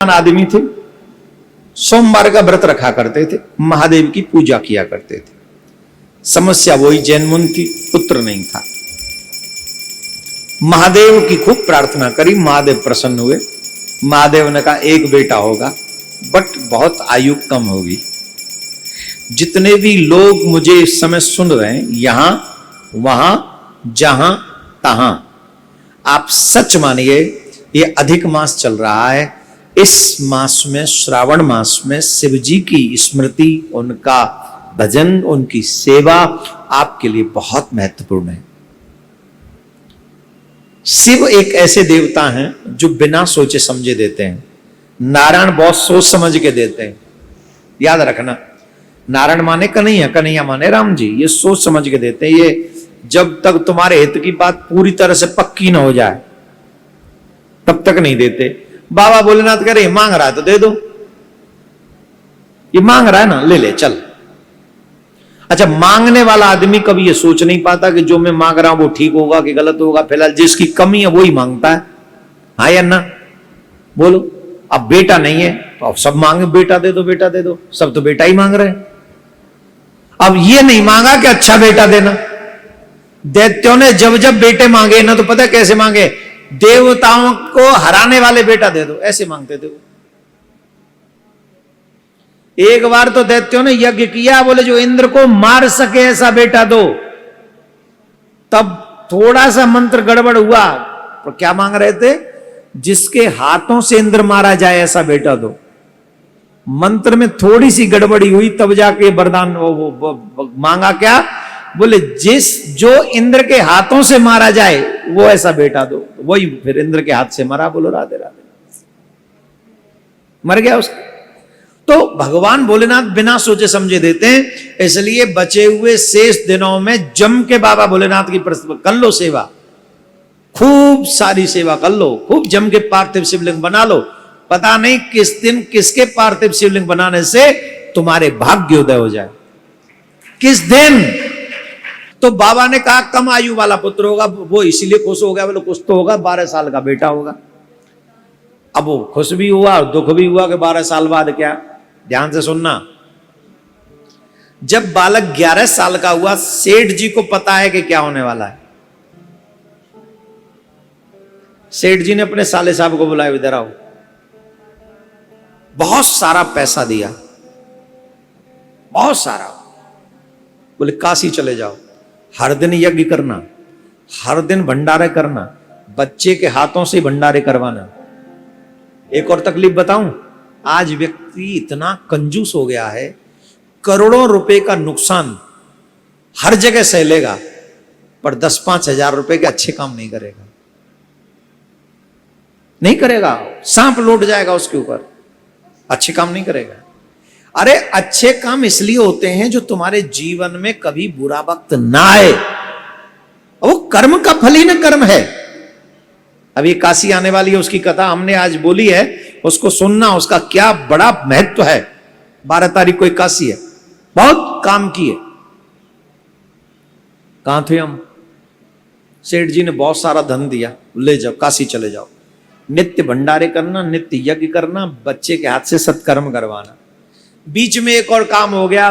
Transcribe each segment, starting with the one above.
आदमी थे, सोमवार का व्रत रखा करते थे, महादेव की पूजा किया करते थे। समस्या वही जैन मुनि थी, पुत्र नहीं था। महादेव की खूब प्रार्थना करी, महादेव प्रसन्न हुए। महादेव ने कहा एक बेटा होगा, बट बहुत आयु कम होगी। जितने भी लोग मुझे इस समय सुन रहे हैं, यहां वहां जहां तहां, आप सच मानिए, ये अधिक मास चल रहा है। इस मास में, श्रावण मास में, शिव जी की स्मृति, उनका भजन, उनकी सेवा आपके लिए बहुत महत्वपूर्ण है। शिव एक ऐसे देवता हैं जो बिना सोचे समझे देते हैं। नारायण बहुत सोच समझ के देते हैं, याद रखना। नारायण माने कन्हैया, कन्हैया माने राम जी, ये सोच समझ के देते हैं। ये जब तक तुम्हारे हित की बात पूरी तरह से पक्की ना हो जाए तब तक नहीं देते। बाबा भोलेनाथ कह रहे मांग रहा है तो दे दो, ये मांग रहा है ना, ले ले चल। अच्छा, मांगने वाला आदमी कभी ये सोच नहीं पाता कि जो मैं मांग रहा हूं वो ठीक होगा कि गलत होगा। फिलहाल जिसकी कमी है वही मांगता है, हाँ या ना बोलो। अब बेटा नहीं है तो अब सब मांगे बेटा दे दो, बेटा दे दो, सब तो बेटा ही मांग रहे हैं। अब ये नहीं मांगा कि अच्छा बेटा देना। दैत्यों ने जब जब बेटे मांगे ना, तो पता कैसे मांगे? देवताओं को हराने वाले बेटा दे दो, ऐसे मांगते थे वो। एक बार तो दैत्यों ने यज्ञ किया, बोले जो इंद्र को मार सके ऐसा बेटा दो। तब थोड़ा सा मंत्र गड़बड़ हुआ, तो क्या मांग रहे थे? जिसके हाथों से इंद्र मारा जाए ऐसा बेटा दो। मंत्र में थोड़ी सी गड़बड़ी हुई, तब जाके वरदान वो मांगा क्या? बोले जो इंद्र के हाथों से मारा जाए वो ऐसा बेटा दो। वही फिर इंद्र के हाथ से मरा। बोलो राधे राधे, मर गया उसका। तो भगवान भोलेनाथ बिना सोचे समझे देते हैं। इसलिए बचे हुए शेष दिनों में जम के बाबा भोलेनाथ की कर लो सेवा, खूब सारी सेवा कर लो, खूब जम के पार्थिव शिवलिंग बना लो। पता नहीं किस दिन किसके पार्थिव शिवलिंग बनाने से तुम्हारे भाग्योदय हो जाए, किस दिन। तो बाबा ने कहा कम आयु वाला पुत्र होगा, वो इसीलिए खुश हो गया। बोलो कुछ तो होगा, 12 साल का बेटा होगा। अब वो खुश भी हुआ और दुख भी हुआ कि 12 साल बाद क्या। ध्यान से सुनना, जब बालक 11 साल का हुआ, सेठ जी को पता है कि क्या होने वाला है। सेठ जी ने अपने साले साहब को बुलाया, इधर आओ। बहुत सारा पैसा दिया, बहुत सारा। बोले काशी चले जाओ, हर दिन यज्ञ करना, हर दिन भंडारे करना, बच्चे के हाथों से भंडारे करवाना। एक और तकलीफ बताऊं, आज व्यक्ति इतना कंजूस हो गया है, करोड़ों रुपए का नुकसान हर जगह सहलेगा, पर 10-5 हजार रुपए के अच्छे काम नहीं करेगा। नहीं करेगा, सांप लौट जाएगा उसके ऊपर, अच्छे काम नहीं करेगा। अरे अच्छे काम इसलिए होते हैं जो तुम्हारे जीवन में कभी बुरा वक्त ना आए। वो कर्म का फल ही ना कर्म है। अभी काशी आने वाली है, उसकी कथा हमने आज बोली है, उसको सुनना, उसका क्या बड़ा महत्व है। 12 तारीख को काशी है, बहुत काम की है। कहां थे हम? सेठ जी ने बहुत सारा धन दिया, ले जाओ काशी चले जाओ, नित्य भंडारे करना, नित्य यज्ञ करना, बच्चे के हाथ से सत्कर्म करवाना। बीच में एक और काम हो गया,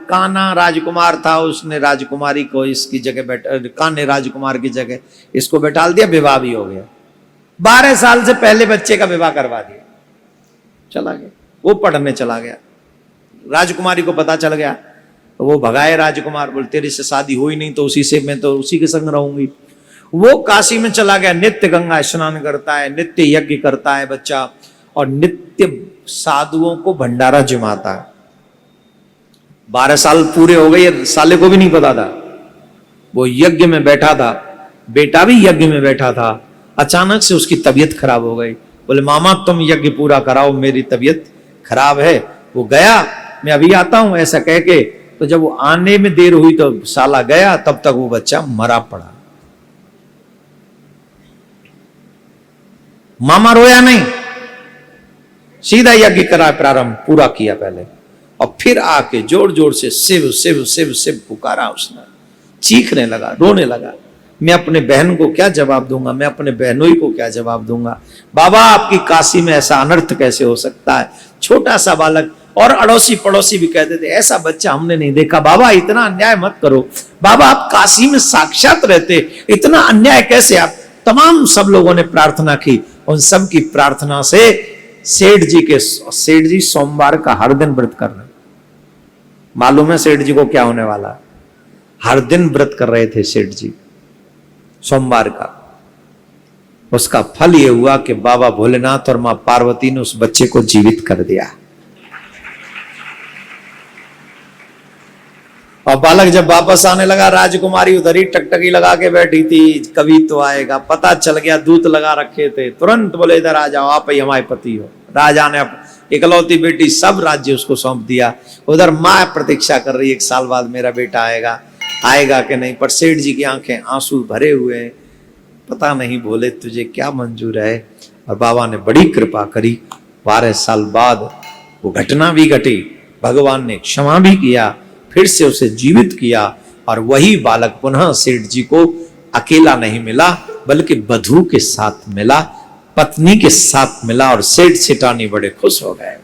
कान्हा राजकुमार था, उसने राजकुमारी को इसकी जगह कान्हे राजकुमार की जगह इसको बैठाल दिया, विवाह भी हो गया। 12 साल से पहले बच्चे का विवाह करवा दिया, चला गया। वो पढ़ने चला गया, राजकुमारी को पता चल गया, तो वो भगाए राजकुमार। बोल तेरे से शादी हुई नहीं तो उसी से, मैं तो उसी के संग रहूंगी। वो काशी में चला गया, नित्य गंगा स्नान करता है, नित्य यज्ञ करता है बच्चा, और नित्य साधुओं को भंडारा जमाता है। 12 साल पूरे हो गए, साले को भी नहीं पता था। वो यज्ञ में बैठा था, बेटा भी यज्ञ में बैठा था। अचानक से उसकी तबीयत खराब हो गई। बोले मामा तुम यज्ञ पूरा कराओ, मेरी तबीयत खराब है। वो गया, मैं अभी आता हूं ऐसा कह के। तो जब वो आने में देर हुई तो साला गया, तब तक वो बच्चा मरा पड़ा। मामा रोया नहीं, सीधा यज्ञ करा, प्रारंभ पूरा किया पहले, और फिर आके जोर जोर से शिव शिव शिव शिव पुकारा। उसने चीखने लगा, रोने लगा। मैं अपने बहन को क्या जवाब दूंगा, मैं अपने बहनोई को क्या जवाब दूंगा। बाबा आपकी काशी में ऐसा अनर्थ कैसे हो सकता है। छोटा सा बालक, और अड़ोसी पड़ोसी भी कहते थे ऐसा बच्चा हमने नहीं देखा। बाबा इतना अन्याय मत करो, बाबा आप काशी में साक्षात रहते, इतना अन्याय कैसे आप। तमाम सब लोगों ने प्रार्थना की, उन सब की प्रार्थना से सेठ जी सोमवार का हर दिन व्रत कर रहे। मालूम है सेठ जी को क्या होने वाला, हर दिन व्रत कर रहे थे सेठ जी सोमवार का। उसका फल यह हुआ कि बाबा भोलेनाथ और मां पार्वती ने उस बच्चे को जीवित कर दिया। और बालक जब वापस आने लगा, राजकुमारी उधर ही टकटकी लगा के बैठी थी, कभी तो आएगा। पता चल गया दूत लगा रखे थे, तुरंत बोले इधर आ जाओ, आप ही हमारे पति हो। राजा ने इकलौती बेटी सब राज्य उसको सौंप दिया। उधर माँ प्रतीक्षा कर रही, 1 साल बाद मेरा बेटा आएगा कि नहीं। पर सेठ जी की आंखें आंसू भरे हुए हैं, पता नहीं भोले तुझे क्या मंजूर है। और बाबा ने बड़ी कृपा करी, 12 साल बाद वो घटना भी घटी, भगवान ने क्षमा भी किया, फिर से उसे जीवित किया। और वही बालक पुनः सेठ जी को अकेला नहीं मिला, बल्कि बधू के साथ मिला, पत्नी के साथ मिला, और सेठ सेठानी बड़े खुश हो गए।